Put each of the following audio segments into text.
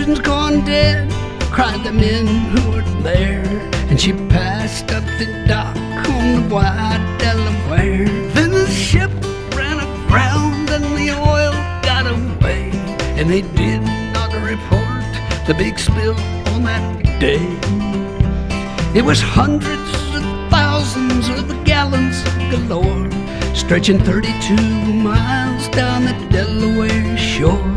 engine's gone dead, cried the men who were there. And she passed up the dock on the wide Delaware. Then the ship ran aground and the oil got away, and they did not report the big spill on that day. It was hundreds of thousands of gallons galore, stretching 32 miles down the Delaware shore.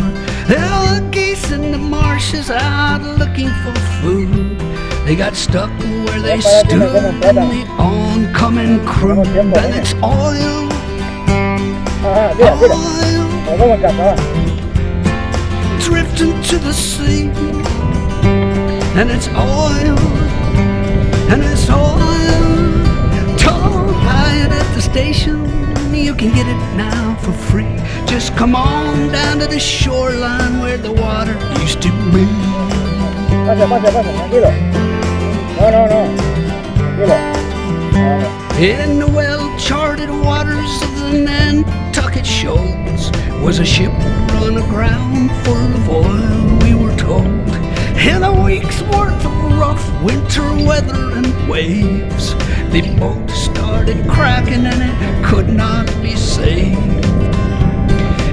There were geese in the marshes out looking for food. They got stuck where they stood in the oncoming crude. And it's oil, oil, drifting to the sea. And it's oil, and it's oil. Don't buy it at the station, you can get it now for free. Just come on down to the shoreline where the water used to be. In the well-charted waters of the Nantucket shoals was a ship run aground full of oil, we were told. In a week's worth of rough winter weather and waves, the boat started cracking and it could not be saved.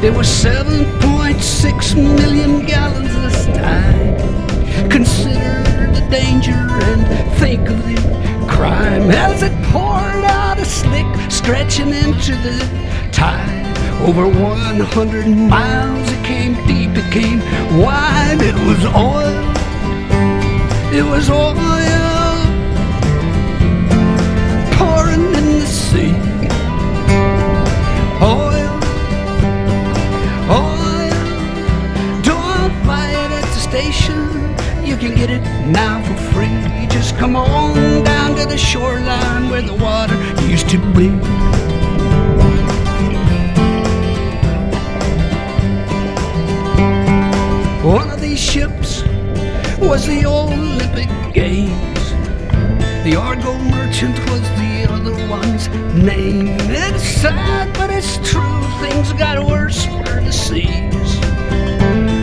It was 7.6 million gallons this time. Consider the danger and think of the crime as it poured out a slick, stretching into the tide. Over 100 miles, it came deep, it came wide. It was oil, it was oil, pouring in the sea. Oil, oil, don't buy it at the station, you can get it now for free. Just come on down to the shoreline where the water used to be. One of these ships was the Olympic Games. The Argo Merchant was the other one's name. It's sad, but it's true, things got worse for the seas.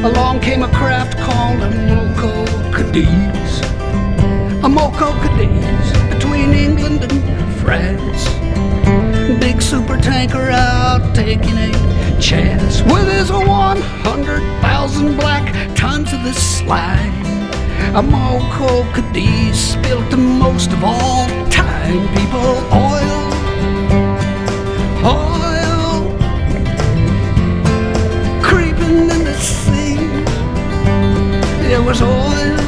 Along came a craft called a Moco Cadiz. A Moco Cadiz between England and France. Big super tanker out taking a chance with his 100,000 black tons of the slag. A Moco Cadiz spilled the most of all time, people. Oil, oil, creeping in the sea. It was oil,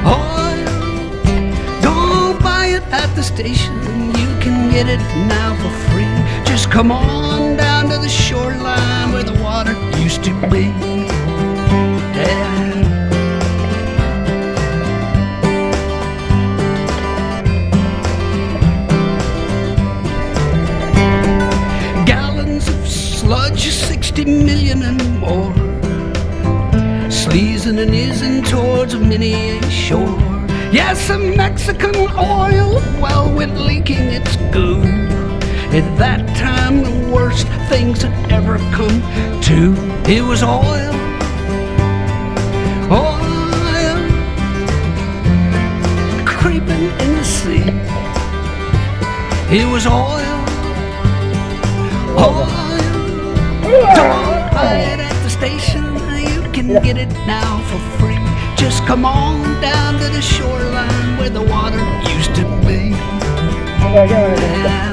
oil. Don't buy it at the station, you can get it now for free. Just come on down to the shoreline where the water used to be. Yeah. Gallons of sludge, 60 million and more, sleazing and ising towards many a shore. Yes, a Mexican oil well went leaking its goo. At that time, the worst things had ever come to. It was oil, oil, creeping in the sea. It was oil, oil. Don't buy it at the station, you can get it now for free. Just come on down to the shoreline where the water used to be. Yeah.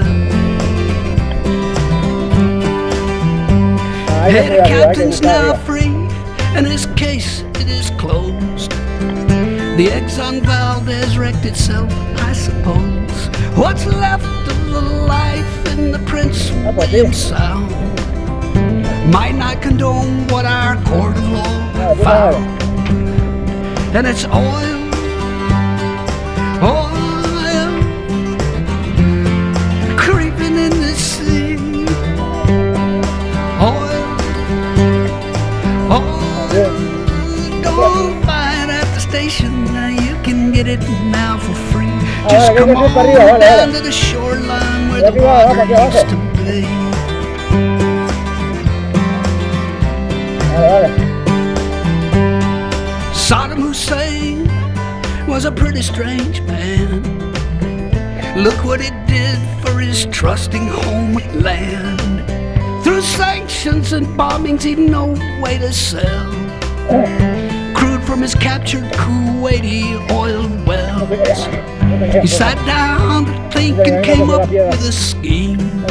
Hey, the captain's now free, and his case, it is closed. The Exxon Valdez wrecked itself, I suppose. What's left of the life in the Prince William Sound might not condone what our court of law found. And it's oil, oil, creeping in the sea. Oil, oil, don't buy it at the station, now you can get it now for free. Just come on down to the shoreline where the water used to be. Saddam Hussein was a pretty strange man. Look what it did for his trusting homeland. Through sanctions and bombings, he'd no way to sell crude from his captured Kuwaiti oil wells. He sat down to think and came up with a scheme,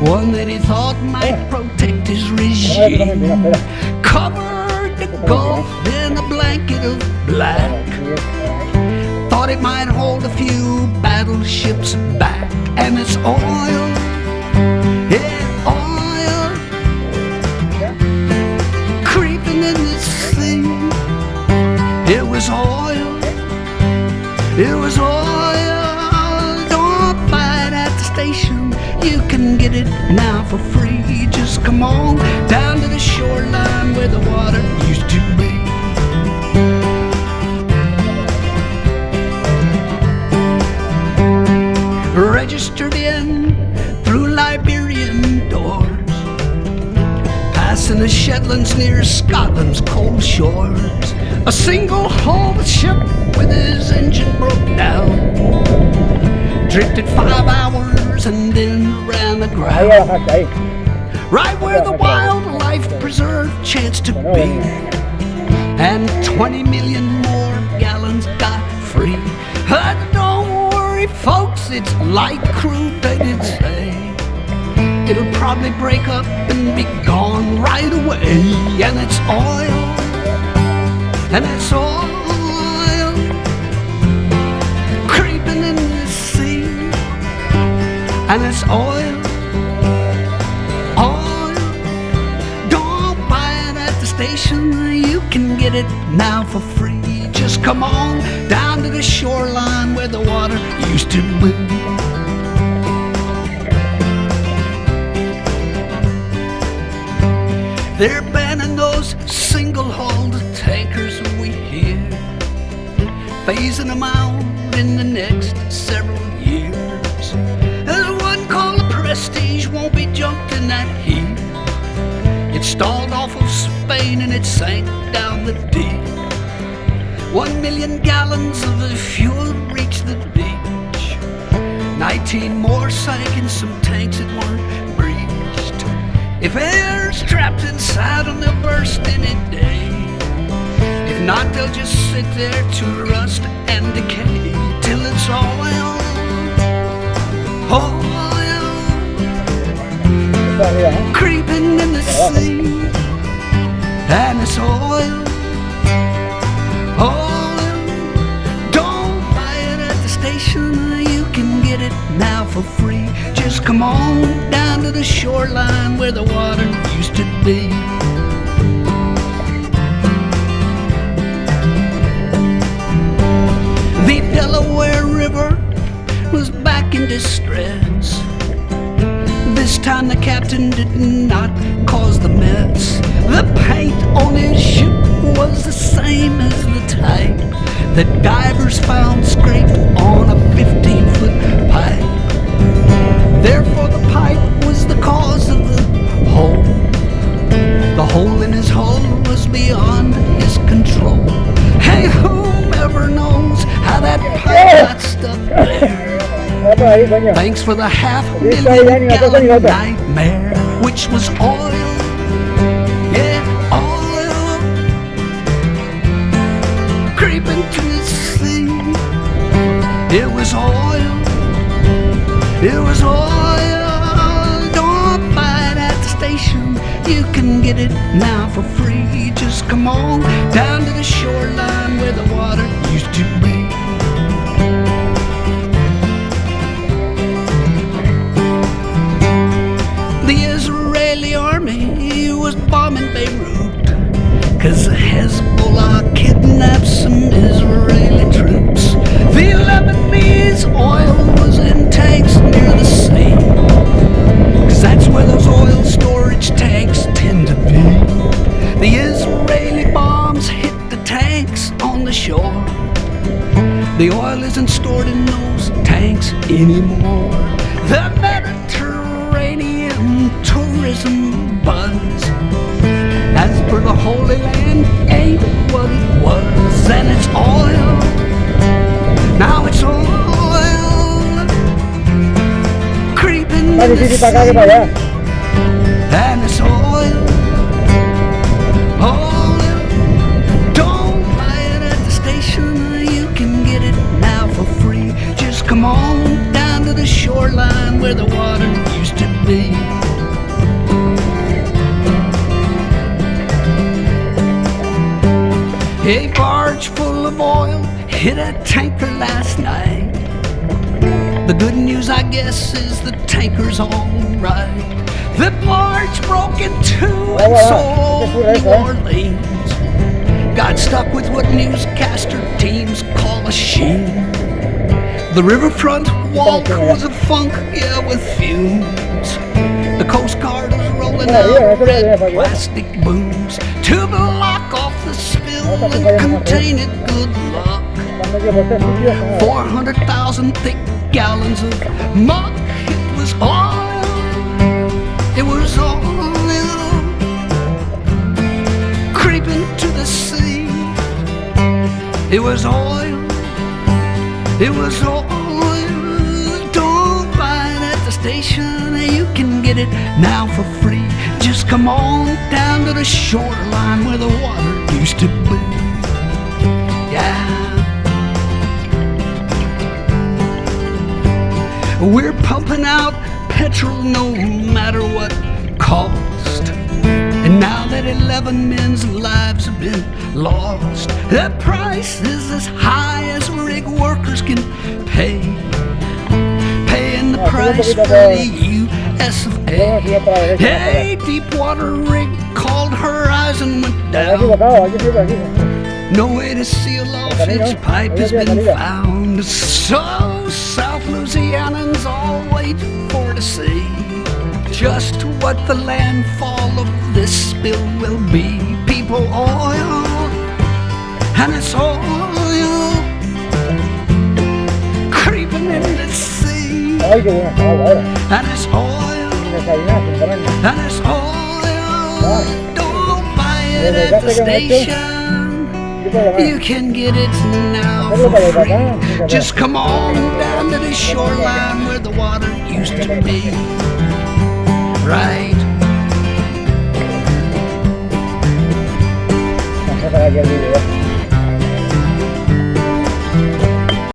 one that he thought might protect his regime. Covered the Gulf in a blanket of black, thought it might hold a few battleships back. And it's oil, yeah, oil, creeping in the sea. It was oil, it was oil. Don't buy it at the station, you can get it now for free. Just come on down to the shoreline where the water used to be. Registered in through Liberian doors, passing the Shetlands near Scotland's cold shores. A single hulled ship with his engine broke down, drifted 5 hours and then ran aground, right where the wildlife preserve chanced to be, and 20 million more gallons got free. Don't worry, folks, it's light crude, they did say. It'll probably break up and be gone right away. And it's oil, and it's oil, creeping in the sea. And it's oil, oil. Don't buy it at the station, you can get it now for free. Just come on down to the shoreline where the water used to be. They're banning those single-hulled tankers we hear, phasing them out in the next several years. There's one called the Prestige, won't be junked in that heat. It stalled off of Spain and it sank down the deep. 1 million gallons of the fuel reached the beach. 19 more sank in some tanks that weren't breached. If air's trapped inside them, they'll burst any day. If not, they'll just sit there to rust and decay till it's oil, oil, creeping in the sea. And it's oil, oil. Don't buy it at the station, you can get it now for free. Just come on down to the shoreline where the water used to be. The Delaware River was back in distress. This time the captain did not cause the mess. The paint on his ship was the same as the type that divers found scraped on a 15-foot pipe. Therefore the pipe was the cause of the hole. The hole in his hull was beyond his control. Hey, whomever knows how that pipe got stuck there? Thanks for the $500,000 nightmare, which was oil, yeah, oil, creeping to the sea. It was oil, it was oil. Don't buy it at the station, you can get it now for free. Just come on down to the shoreline where the water used to be. The Israeli army was bombing Beirut 'cause the Hezbollah kidnapped some Israeli troops. The Lebanese oil was in tanks near the sea, 'cause that's where those oil storage tanks tend to be. The Israeli bombs hit the tanks on the shore. The oil isn't stored in those tanks anymore. The Mediterranean tourism buzz, as per the Holy Land, ain't what it was, and it's oil. Now it's oil creeping in the sea, and it's oil. Oil, don't buy it at the station. You can get it now for free. Just come on down to the shoreline where the water used to be. A barge full of oil hit a tanker last night. The good news, I guess, is the tanker's all right. The barge broke in two and sold New Orleans. Got stuck with what newscaster teams call a sheen. The riverfront walk was a funk, yeah, with fumes. The Coast Guard was rolling out red plastic booms to block off the spill and contain it. Good luck. 400,000 thick gallons of muck. It was oil. It was oil creeping to the sea. It was oil. It was oil. Don't buy it at the station. You can get it now for free. Just come on down to the shoreline where the water used to be. Yeah. We're pumping out petrol no matter what cost. And now that 11 men's lives have been lost, the price is as high as rig workers can pay. Paying the price for the US of A. A deepwater rig called Horizon went down. No way to seal off its pipe has been found. So South Louisianans all wait for to see just what the landfall of this spill will be. People, oil, and it's oil creeping in the sea, and it's oil, and it's oil. Don't buy it at the station. You can get it now for free. Just come on down to the shoreline where the water used to be. Right.